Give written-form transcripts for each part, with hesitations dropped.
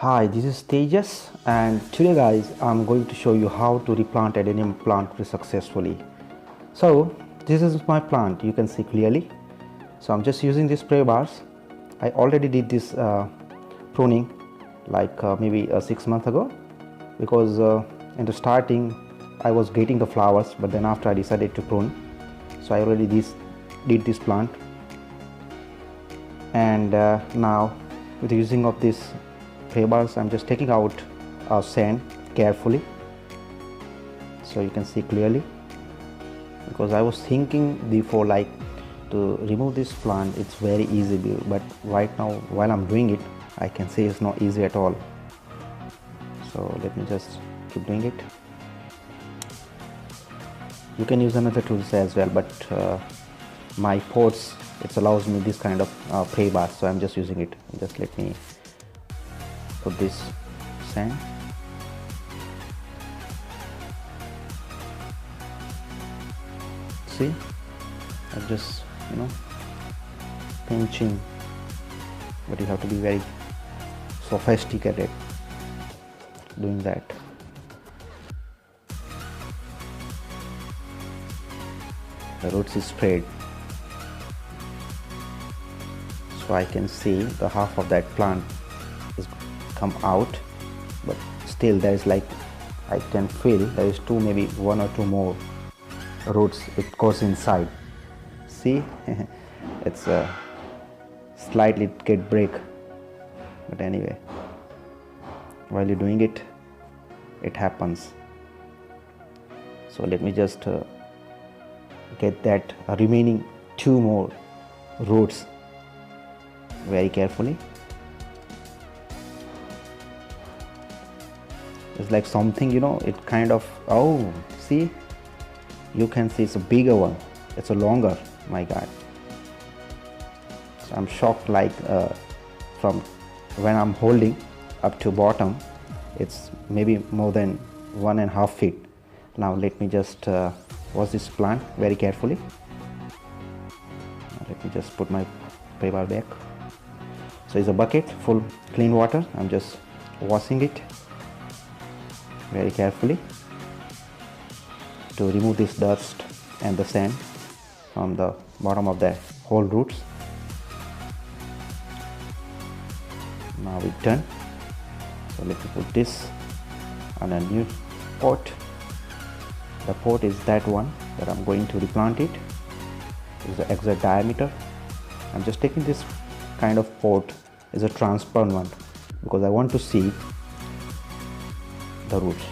Hi, this is Tejas, and today guys I'm going to show you how to replant adenium plant successfully. So this is my plant, you can see clearly. So I'm just using these spray bars. I already did this pruning like maybe 6 months ago, because in the starting I was getting the flowers, but then after I decided to prune. So I already did this plant, and now with the using of this spray bars I'm just taking out sand carefully, so you can see clearly, because I was thinking before like to remove this plant it's very easy, but right now while I'm doing it I can say it's not easy at all. So let me just keep doing it. You can use another tools as well, but my pots it allows me this kind of spray bar, so I'm just using it. Just let me put this sand. See, I'm just pinching, but you have to be very sophisticated doing that. The roots is sprayed, so I can see the half of that plant is come out, but still there is like I can feel there is maybe one or two more roots it goes inside. See, it's slightly get break, but anyway while you're doing it it happens. So let me just get that remaining two more roots very carefully. It's like something, it kind of, oh, see, you can see it's a bigger one, it's a longer, my god. So I'm shocked, like from when I'm holding up to bottom it's maybe more than 1.5 feet. Now let me just wash this plant very carefully. Let me just put my spray bar back. So it's a bucket full clean water, I'm just washing it very carefully to remove this dust and the sand from the bottom of the whole roots. Now it's done. So let me put this on a new pot. The pot is that one that I'm going to replant it. Is the exact diameter. I'm just taking this kind of pot, is a transparent one, because I want to see the roots.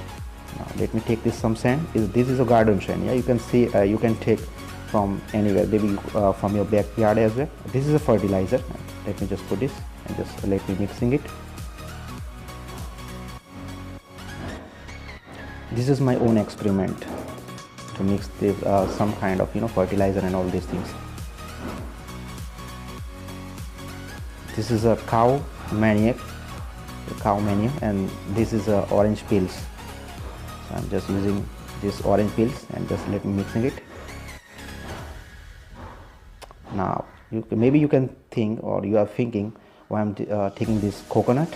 Now let me take this some sand. This is a garden sand, yeah, you can see, you can take from anywhere, maybe from your backyard as well. This is a fertilizer. Let me just put this and just let me mixing it. This is my own experiment to mix this some kind of fertilizer and all these things. This is a cow manure, and this is orange peels. So I'm just using this orange peels and just let me mixing it. Now maybe you can think, or you are thinking, why I'm taking this coconut.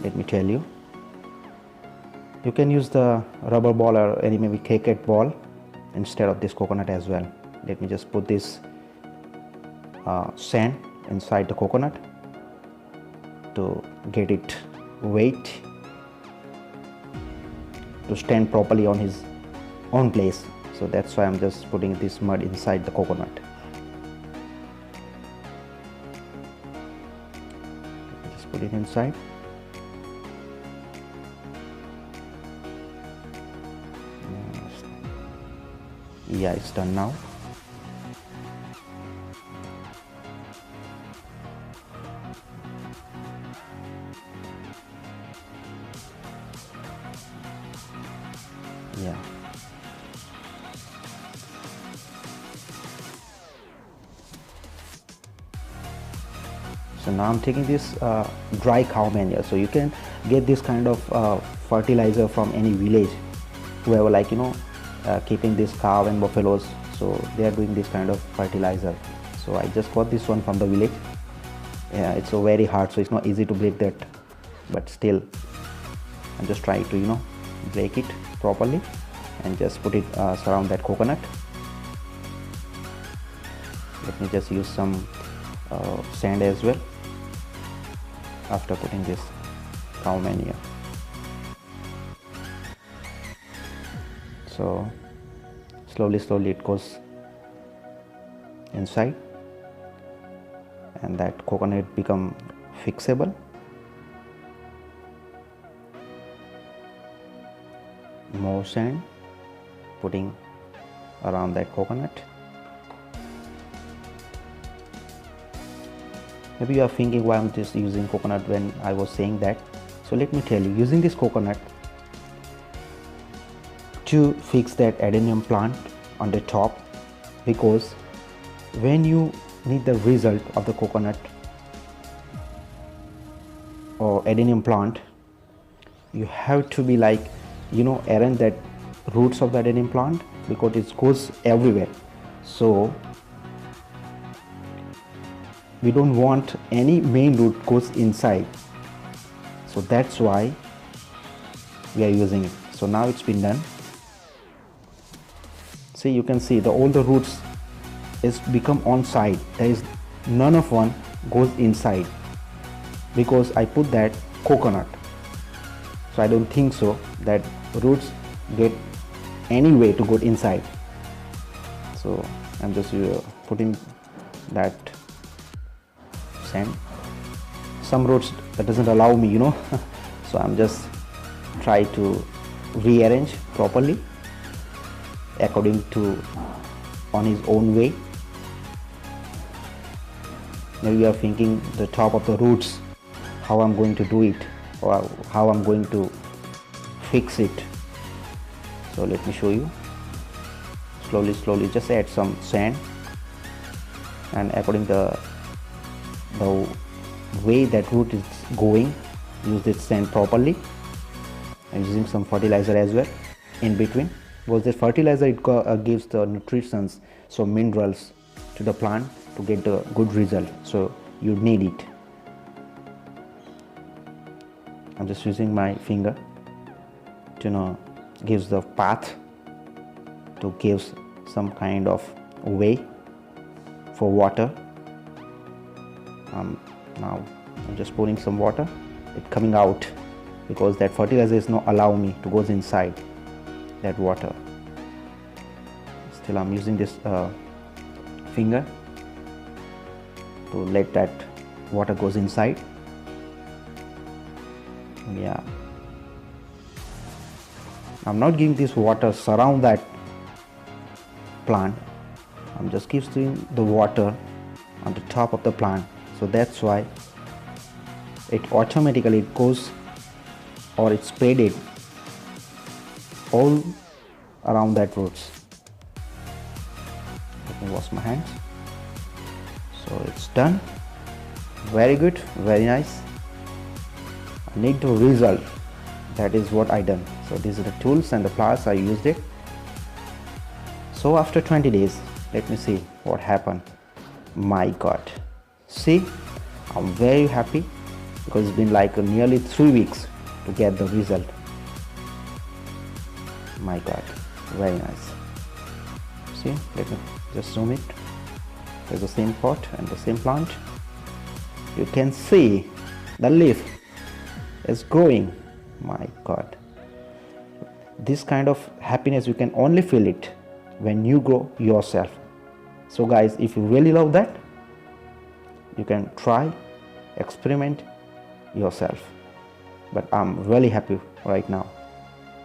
Let me tell you. You can use the rubber ball or any maybe cricket ball instead of this coconut as well. Let me just put this sand inside the coconut to get it weight to stand properly on his own place. So that's why I'm just putting this mud inside the coconut. Just put it inside. Yeah, it's done now. Yeah. So now I'm taking this dry cow manure. So you can get this kind of fertilizer from any village, whoever like keeping this cow and buffaloes, so they are doing this kind of fertilizer. So I just got this one from the village. Yeah, it's so very hard, so it's not easy to break that but still I'm just trying to break it properly and just put it surround that coconut. Let me just use some sand as well after putting this cow manure. So slowly it goes inside and that coconut become fixable. More sand putting around that coconut. Maybe you are thinking why I'm just using coconut when I was saying that. So let me tell you, using this coconut to fix that adenium plant on the top, because when you need the result of the coconut or adenium plant, you have to be arrange that roots of the adenium plant, because it goes everywhere. So we don't want any main root goes inside, so that's why we are using it. So now it's been done. See, you can see all the roots is become on side. There is none of one goes inside because I put that coconut. So I don't think so that roots get any way to go inside. So I'm just putting that sand. Some roots that doesn't allow me, so I'm just try to rearrange properly according to on his own way. Maybe you are thinking the top of the roots, how I'm going to do it or how I'm going to fix it. So let me show you. Slowly just add some sand, and according to the way that root is going, use this sand properly, and using some fertilizer as well in between, because the fertilizer it gives the nutrients, so minerals to the plant to get the good result, so you need it. I'm just using my finger to gives the path, to gives some kind of way for water. Now I'm just pouring some water, it coming out, because that fertilizer is not allow me to goes inside that water. Still I'm using this finger to let that water goes inside. Yeah, I'm not giving this water surround that plant, I'm just giving the water on the top of the plant. So that's why it automatically goes, or it's spreaded all around that roots. Let me wash my hands. So it's done. Very good, very nice. I need the result. That is what I done. So these are the tools and the flowers I used it. So after 20 days, let me see what happened. My God, see, I'm very happy because it's been like nearly 3 weeks to get the result. My God, very nice. See, let me just zoom it. There's the same pot and the same plant. You can see the leaf is growing. My God, this kind of happiness you can only feel it when you grow yourself. So guys, if you really love that, you can try, experiment yourself. But I'm really happy right now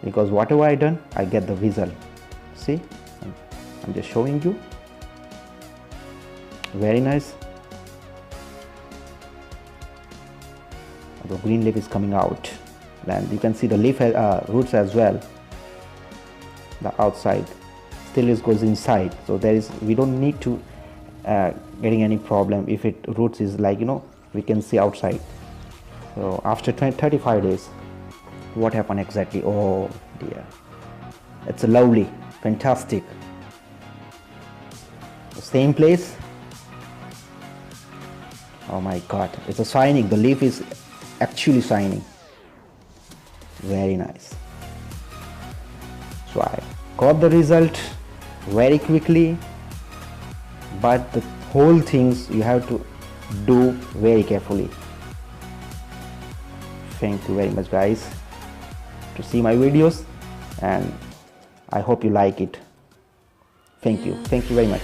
because whatever I done, I get the result. See, I'm just showing you. Very nice. The green leaf is coming out, and you can see the leaf roots as well. The outside still is goes inside, so there is, we don't need to getting any problem if it roots is like, we can see outside. So after 35 days, what happened exactly? Oh dear, it's a lovely, fantastic. The same place. Oh my God, it's a shining. The leaf is actually shining. very nice. So I got the result very quickly, but the whole things you have to do very carefully. Thank you very much guys to see my videos, and I hope you like it. Thank you very much.